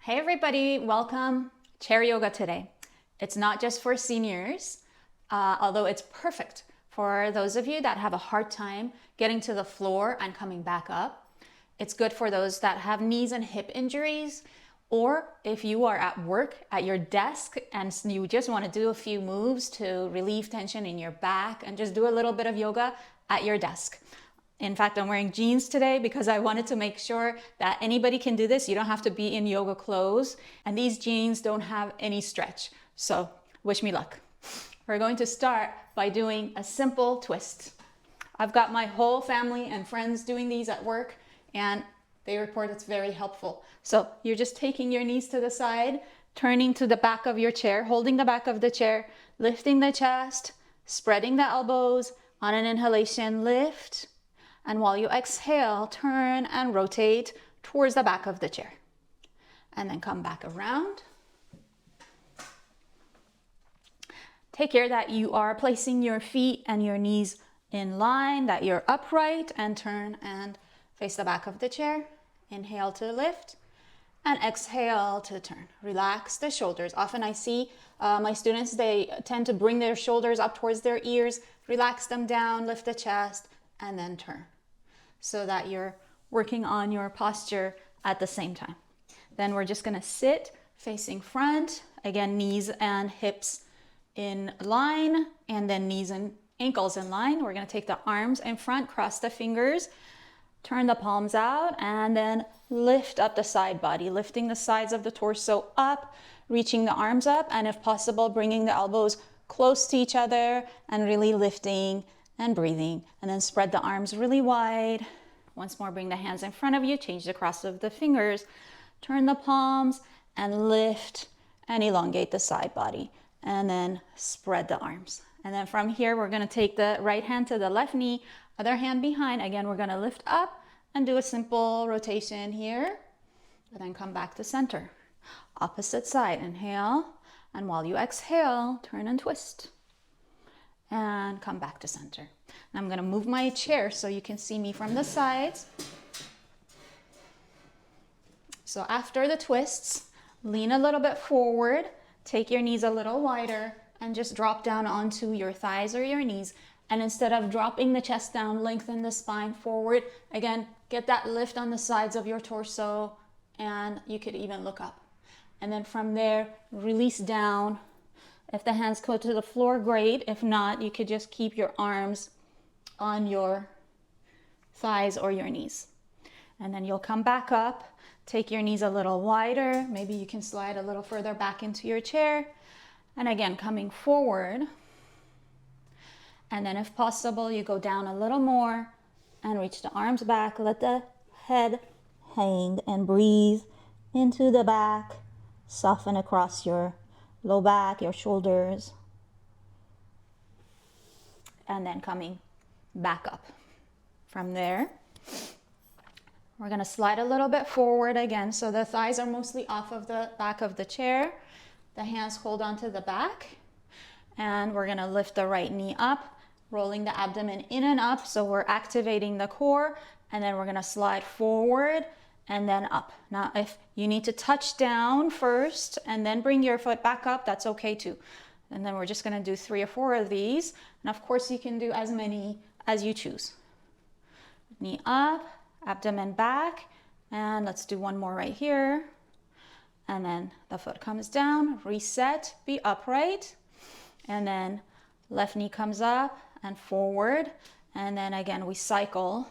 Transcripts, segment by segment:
Hey everybody, welcome. Chair yoga today. It's not just for seniors, although it's perfect for those of you that have a hard time getting to the floor and coming back up. It's good for those that have knees and hip injuries, or if you are at work at your desk and you just want to do a few moves to relieve tension in your back and just do a little bit of yoga at your desk. In fact, I'm wearing jeans today because I wanted to make sure that anybody can do this. You don't have to be in yoga clothes, and these jeans don't have any stretch. So wish me luck. We're going to start by doing a simple twist. I've got my whole family and friends doing these at work, and they report it's very helpful. So you're just taking your knees to the side, turning to the back of your chair, holding the back of the chair, lifting the chest, spreading the elbows. On an inhalation, lift. And while you exhale, turn and rotate towards the back of the chair. And then come back around. Take care that you are placing your feet and your knees in line, that you're upright, and turn and face the back of the chair. Inhale to lift and exhale to turn. Relax the shoulders. Often I see my students, they tend to bring their shoulders up towards their ears, relax them down, lift the chest, and then turn, so that you're working on your posture at the same time. Then we're just gonna sit facing front. Again, knees and hips in line, and then knees and ankles in line. We're gonna take the arms in front, cross the fingers, turn the palms out, and then lift up the side body, lifting the sides of the torso up, reaching the arms up, and if possible, bringing the elbows close to each other and really lifting and breathing, and then spread the arms really wide. Once more, bring the hands in front of you, change the cross of the fingers, turn the palms and lift and elongate the side body, and then spread the arms. And then from here, we're gonna take the right hand to the left knee, other hand behind. Again, we're gonna lift up and do a simple rotation here, and then come back to center. Opposite side, inhale, and while you exhale, turn and twist. And come back to center. And I'm gonna move my chair so you can see me from the sides. So after the twists, lean a little bit forward, take your knees a little wider, and just drop down onto your thighs or your knees. And instead of dropping the chest down, lengthen the spine forward. Again, get that lift on the sides of your torso, and you could even look up. And then from there, release down. If the hands go to the floor, great. If not, you could just keep your arms on your thighs or your knees. And then you'll come back up, take your knees a little wider. Maybe you can slide a little further back into your chair. And again, coming forward. And then if possible, you go down a little more and reach the arms back. Let the head hang and breathe into the back. Soften across your low back, your shoulders, and then coming back up. From there, we're gonna slide a little bit forward again, so the thighs are mostly off of the back of the chair. The hands hold onto the back, and we're gonna lift the right knee up, rolling the abdomen in and up, so we're activating the core, and then we're gonna slide forward and then up. Now, if you need to touch down first and then bring your foot back up, that's okay too. And then we're just gonna do 3 or 4 of these. And of course, you can do as many as you choose. Knee up, abdomen back, and let's do one more right here. And then the foot comes down, reset, be upright. And then left knee comes up and forward. And then again, we cycle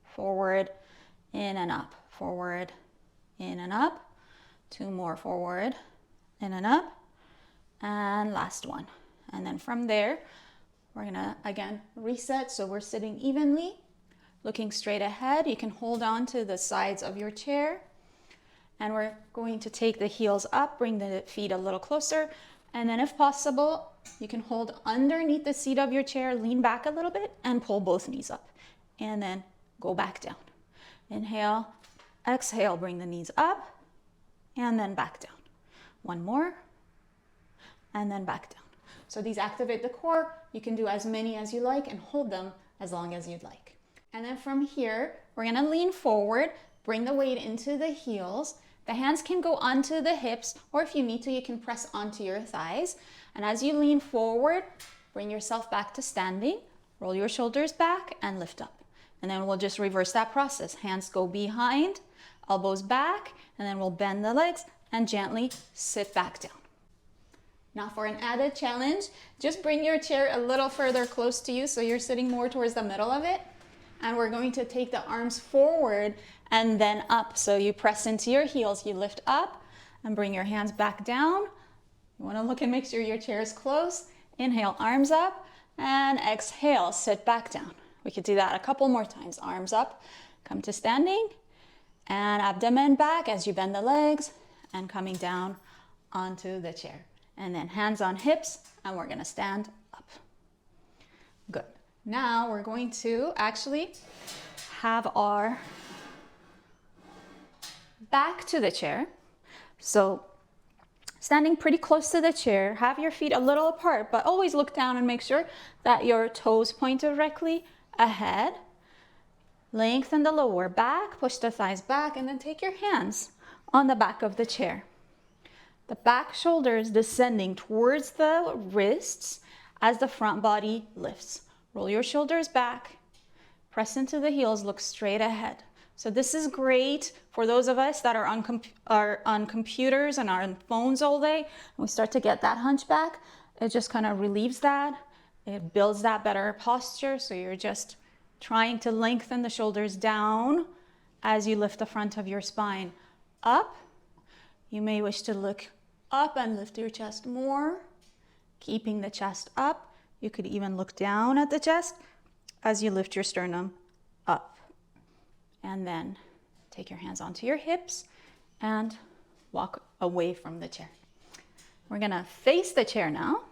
forward, in and up. Forward, in and up. 2 more forward, in and up. And last one. And then from there, we're gonna, again, reset. So we're sitting evenly, looking straight ahead. You can hold on to the sides of your chair. And we're going to take the heels up, bring the feet a little closer. And then if possible, you can hold underneath the seat of your chair, lean back a little bit, and pull both knees up. And then go back down. Inhale. Exhale, bring the knees up, and then back down. One more, and then back down. So these activate the core. You can do as many as you like and hold them as long as you'd like. And then from here, we're gonna lean forward, bring the weight into the heels, The hands can go onto the hips, or if you need to, you can press onto your thighs. And as you lean forward, bring yourself back to standing, roll your shoulders back and lift up. And then we'll just reverse that process. Hands go behind, elbows back, and then we'll bend the legs and gently sit back down. Now for an added challenge, just bring your chair a little further close to you so you're sitting more towards the middle of it. And we're going to take the arms forward and then up. So you press into your heels, you lift up and bring your hands back down. You want to look and make sure your chair is close. Inhale, arms up, and exhale, sit back down. We could do that a couple more times. Arms up, come to standing, and abdomen back as you bend the legs, and coming down onto the chair. And then hands on hips, and we're gonna stand up. Good. Now we're going to actually have our back to the chair. So standing pretty close to the chair, have your feet a little apart, but always look down and make sure that your toes point directly ahead. Lengthen the lower back, push the thighs back, and then take your hands on the back of the chair. The back shoulders descending towards the wrists as the front body lifts. Roll your shoulders back, press into the heels, look straight ahead. So this is great for those of us that are on computers and are on phones all day, and we start to get that hunchback. It just kind of relieves that. It builds that better posture. So you're just trying to lengthen the shoulders down as you lift the front of your spine up. You may wish to look up and lift your chest more, keeping the chest up. You could even look down at the chest as you lift your sternum up. And then take your hands onto your hips and walk away from the chair. We're gonna face the chair now.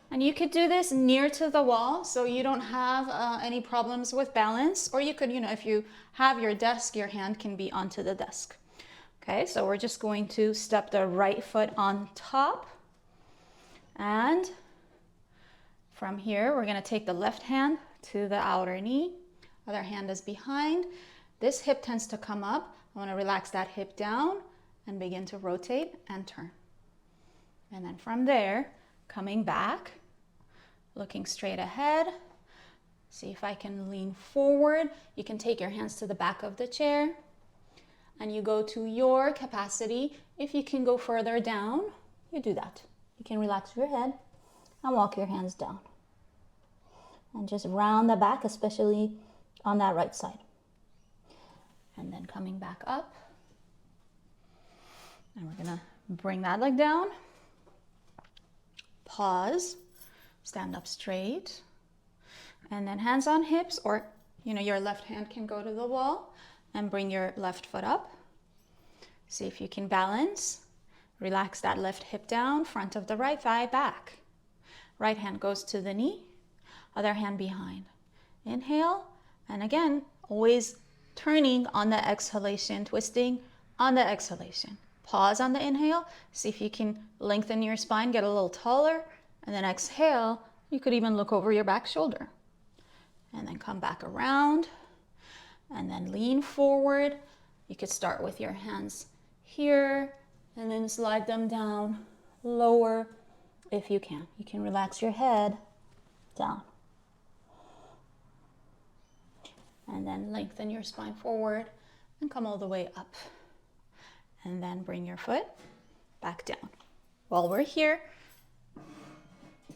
And you could do this near to the wall so you don't have any problems with balance. Or you could, if you have your desk, your hand can be onto the desk. Okay, so we're just going to step the right foot on top. And from here, we're gonna take the left hand to the outer knee. Other hand is behind. This hip tends to come up. I want to relax that hip down and begin to rotate and turn. And then from there, coming back, looking straight ahead. See if I can lean forward. You can take your hands to the back of the chair and you go to your capacity. If you can go further down, you do that. You can relax your head and walk your hands down. And just round the back, especially on that right side. And then coming back up. And we're gonna bring that leg down. Pause, stand up straight. And then hands on hips, or your left hand can go to the wall and bring your left foot up. See if you can balance. Relax that left hip down, front of the right thigh back. Right hand goes to the knee, other hand behind. Inhale. And again, always turning on the exhalation, twisting on the exhalation. Pause on the inhale. See if you can lengthen your spine, get a little taller. And then exhale, you could even look over your back shoulder. And then come back around. And then lean forward. You could start with your hands here and then slide them down lower if you can. You can relax your head down. And then lengthen your spine forward and come all the way up. And then bring your foot back down. While we're here,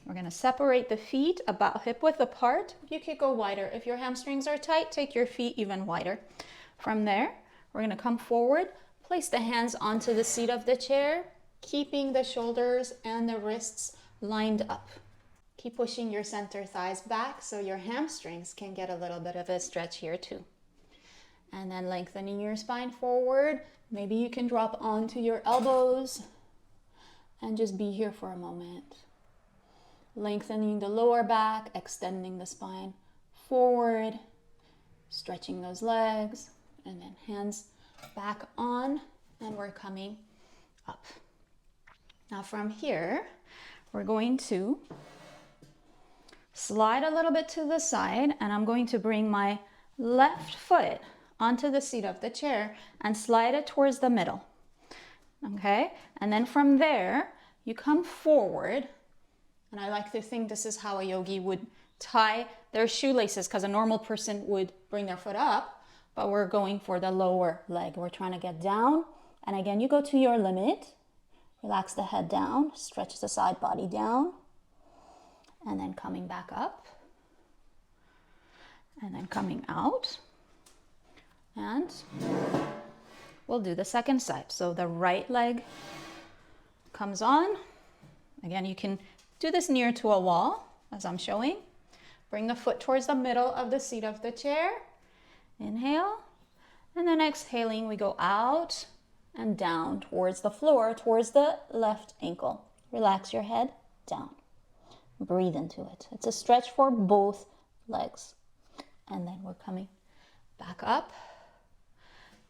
we're gonna separate the feet about hip width apart. You could go wider. If your hamstrings are tight, take your feet even wider. From there, we're gonna come forward, place the hands onto the seat of the chair, keeping the shoulders and the wrists lined up. Keep pushing your center thighs back so your hamstrings can get a little bit of a stretch here too. And then lengthening your spine forward. Maybe you can drop onto your elbows and just be here for a moment. Lengthening the lower back, extending the spine forward, stretching those legs, and then hands back on, and we're coming up. Now from here, we're going to slide a little bit to the side, and I'm going to bring my left foot onto the seat of the chair and slide it towards the middle. Okay, and then from there, you come forward. And I like to think this is how a yogi would tie their shoelaces, because a normal person would bring their foot up, but we're going for the lower leg. We're trying to get down. And again, you go to your limit. Relax the head down, stretch the side body down, and then coming back up, and then coming out. And we'll do the second side. So the right leg comes on. Again, you can do this near to a wall, as I'm showing. Bring the foot towards the middle of the seat of the chair. Inhale. And then exhaling, we go out and down towards the floor, towards the left ankle. Relax your head down. Breathe into it. It's a stretch for both legs. And then we're coming back up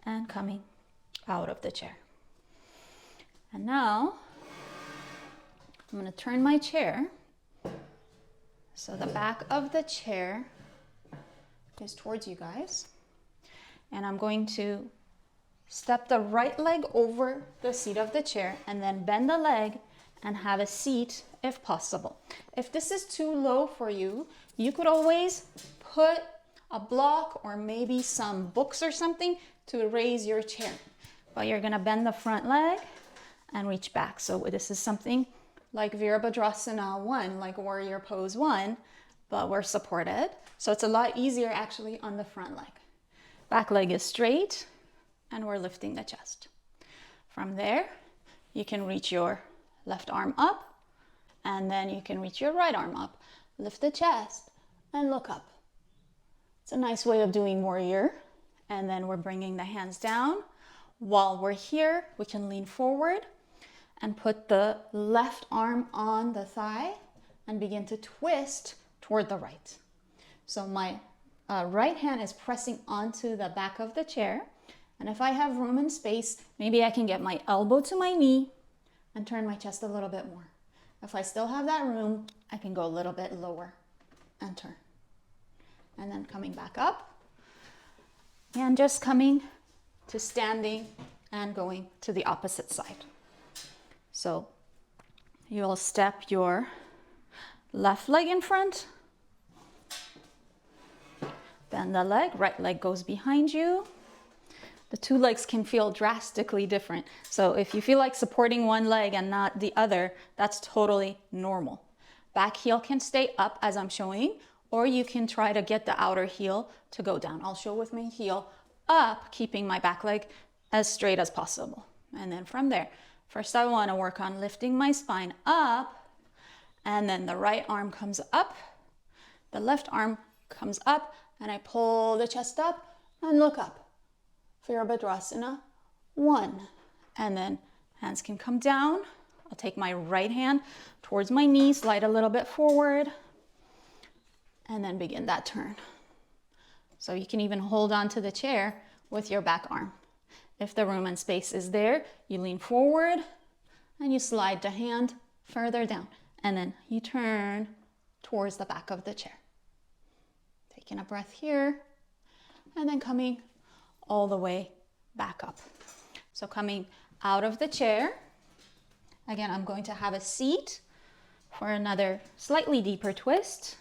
and coming out of the chair. And now I'm going to turn my chair so the back of the chair is towards you guys. And I'm going to step the right leg over the seat of the chair and then bend the leg and have a seat if possible. If this is too low for you, you could always put a block or maybe some books or something to raise your chair. But you're gonna bend the front leg and reach back. So this is something like Virabhadrasana 1, like Warrior Pose 1, but we're supported. So it's a lot easier actually on the front leg. Back leg is straight and we're lifting the chest. From there, you can reach your left arm up and then you can reach your right arm up. Lift the chest and look up. It's a nice way of doing warrior. And then we're bringing the hands down. While we're here, we can lean forward and put the left arm on the thigh and begin to twist toward the right. So my right hand is pressing onto the back of the chair. And if I have room and space, maybe I can get my elbow to my knee and turn my chest a little bit more. If I still have that room, I can go a little bit lower and turn. And then coming back up and just coming to standing and going to the opposite side. So you'll step your left leg in front, bend the leg, right leg goes behind you. The two legs can feel drastically different. So if you feel like supporting one leg and not the other, that's totally normal. Back heel can stay up as I'm showing, or you can try to get the outer heel to go down. I'll show with my heel up, keeping my back leg as straight as possible. And then from there, first I want to work on lifting my spine up, and then the right arm comes up, the left arm comes up, and I pull the chest up and look up. Virabhadrasana 1. And then hands can come down. I'll take my right hand towards my knee, slide a little bit forward, and then begin that turn. So you can even hold on to the chair with your back arm. If the room and space is there, you lean forward and you slide the hand further down. And then you turn towards the back of the chair. Taking a breath here and then coming all the way back up. So coming out of the chair, again, I'm going to have a seat for another slightly deeper twist.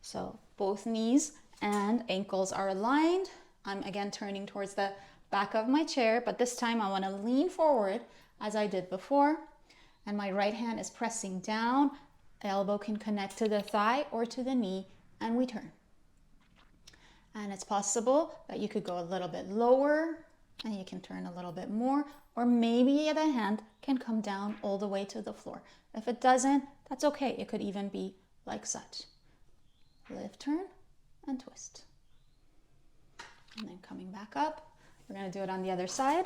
So both knees and ankles are aligned. I'm again turning towards the back of my chair, but this time I want to lean forward as I did before. And my right hand is pressing down. Elbow can connect to the thigh or to the knee, and we turn. And it's possible that you could go a little bit lower and you can turn a little bit more, or maybe the hand can come down all the way to the floor. If it doesn't, that's okay. It could even be like such. Lift, turn, and twist. And then coming back up. We're going to do it on the other side.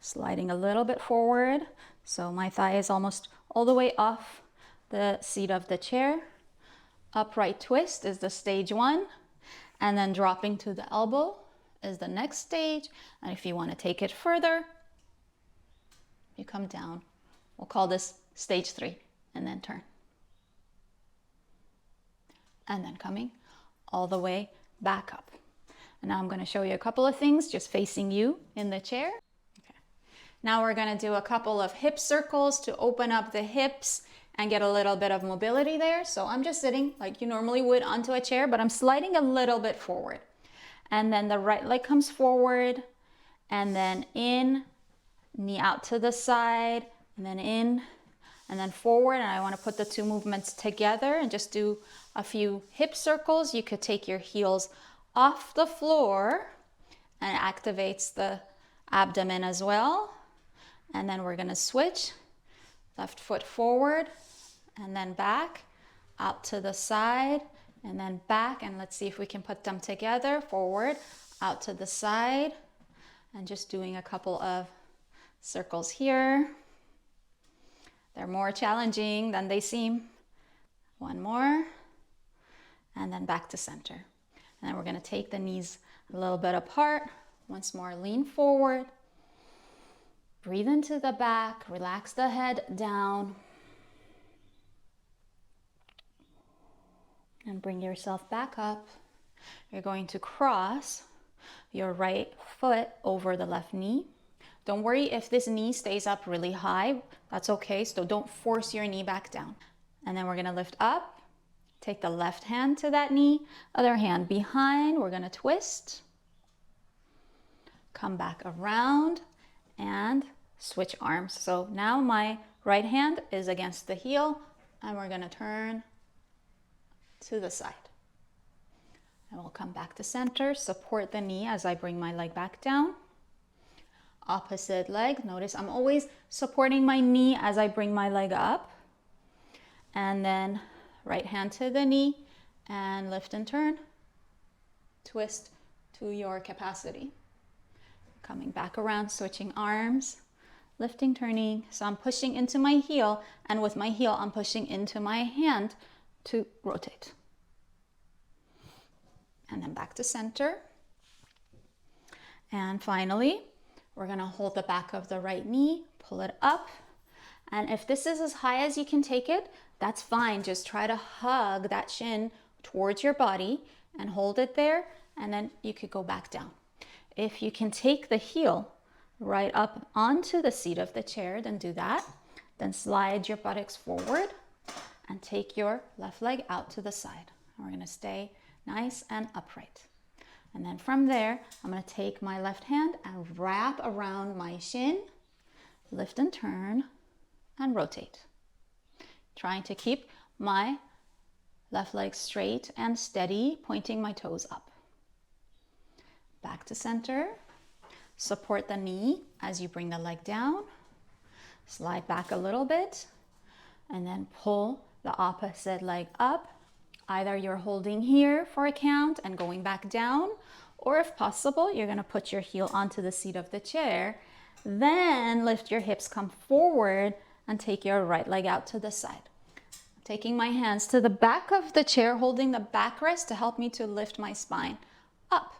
Sliding a little bit forward. So my thigh is almost all the way off the seat of the chair. Upright twist is the stage 1. And then dropping to the elbow is the next stage. And if you want to take it further, you come down. We'll call this stage 3 and then turn. and then coming all the way back up. And now I'm going to show you a couple of things just facing you in the chair. Okay. Now we're going to do a couple of hip circles to open up the hips and get a little bit of mobility there. So I'm just sitting like you normally would onto a chair, but I'm sliding a little bit forward. And then the right leg comes forward, and then in, knee out to the side, and then in, and then forward. And I want to put the two movements together and just do a few hip circles. You could take your heels off the floor, and it activates the abdomen as well. And then we're going to switch, left foot forward, and then back, out to the side, and then back. And let's see if we can put them together. Forward, out to the side, and just doing a couple of circles here. They're more challenging than they seem. One more, and then back to center. And then we're going to take the knees a little bit apart. Once more, lean forward. Breathe into the back, relax the head down. And bring yourself back up. You're going to cross your right foot over the left knee. Don't worry if this knee stays up really high. That's okay, so don't force your knee back down. And then we're going to lift up. Take the left hand to that knee, other hand behind. We're going to twist. Come back around and switch arms. So now my right hand is against the heel, and we're going to turn to the side. And we'll come back to center, support the knee as I bring my leg back down. Opposite leg, notice I'm always supporting my knee as I bring my leg up. And then right hand to the knee and lift and turn. Twist to your capacity. Coming back around, switching arms, lifting, turning. So I'm pushing into my heel, and with my heel, I'm pushing into my hand to rotate. And then back to center. And finally, we're going to hold the back of the right knee, pull it up. And if this is as high as you can take it, that's fine. Just try to hug that shin towards your body and hold it there. And then you could go back down. If you can take the heel right up onto the seat of the chair, then do that. Then slide your buttocks forward and take your left leg out to the side. And we're going to stay nice and upright. And then from there, I'm going to take my left hand and wrap around my shin, lift and turn, and rotate. Trying to keep my left leg straight and steady, pointing my toes up. Back to center. Support the knee as you bring the leg down. Slide back a little bit, and then pull the opposite leg up. Either you're holding here for a count and going back down, or if possible, you're going to put your heel onto the seat of the chair. Then lift your hips, come forward, and take your right leg out to the side. Taking my hands to the back of the chair, holding the backrest to help me to lift my spine up.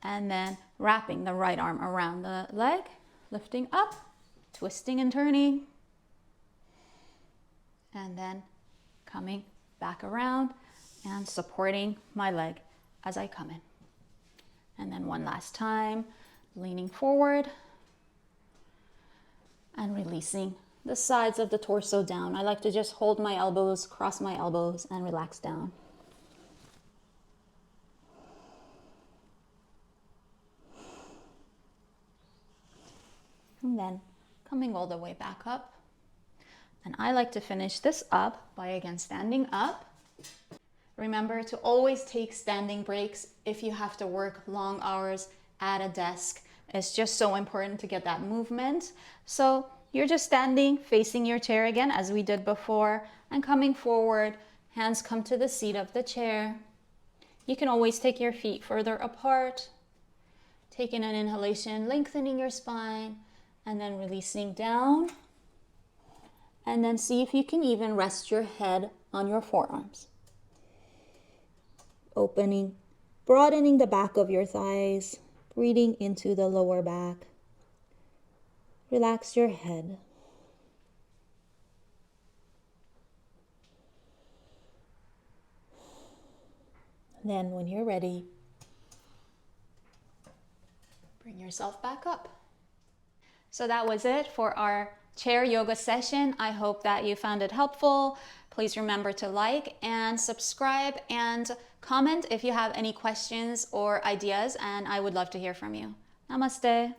And then wrapping the right arm around the leg, lifting up, twisting and turning. And then coming back around and supporting my leg as I come in. And then one last time, leaning forward and releasing the sides of the torso down. I like to just hold my elbows, cross my elbows, and relax down. And then coming all the way back up. And I like to finish this up by again standing up. Remember to always take standing breaks if you have to work long hours at a desk. It's just so important to get that movement. So you're just standing, facing your chair again as we did before, and coming forward, hands come to the seat of the chair. You can always take your feet further apart, taking an inhalation, lengthening your spine, and then releasing down. And then see if you can even rest your head on your forearms. Opening, broadening the back of your thighs, breathing into the lower back. Relax your head. Then when you're ready, bring yourself back up. So that was it for our chair yoga session. I hope that you found it helpful. Please remember to like and subscribe and comment if you have any questions or ideas, and I would love to hear from you. Namaste.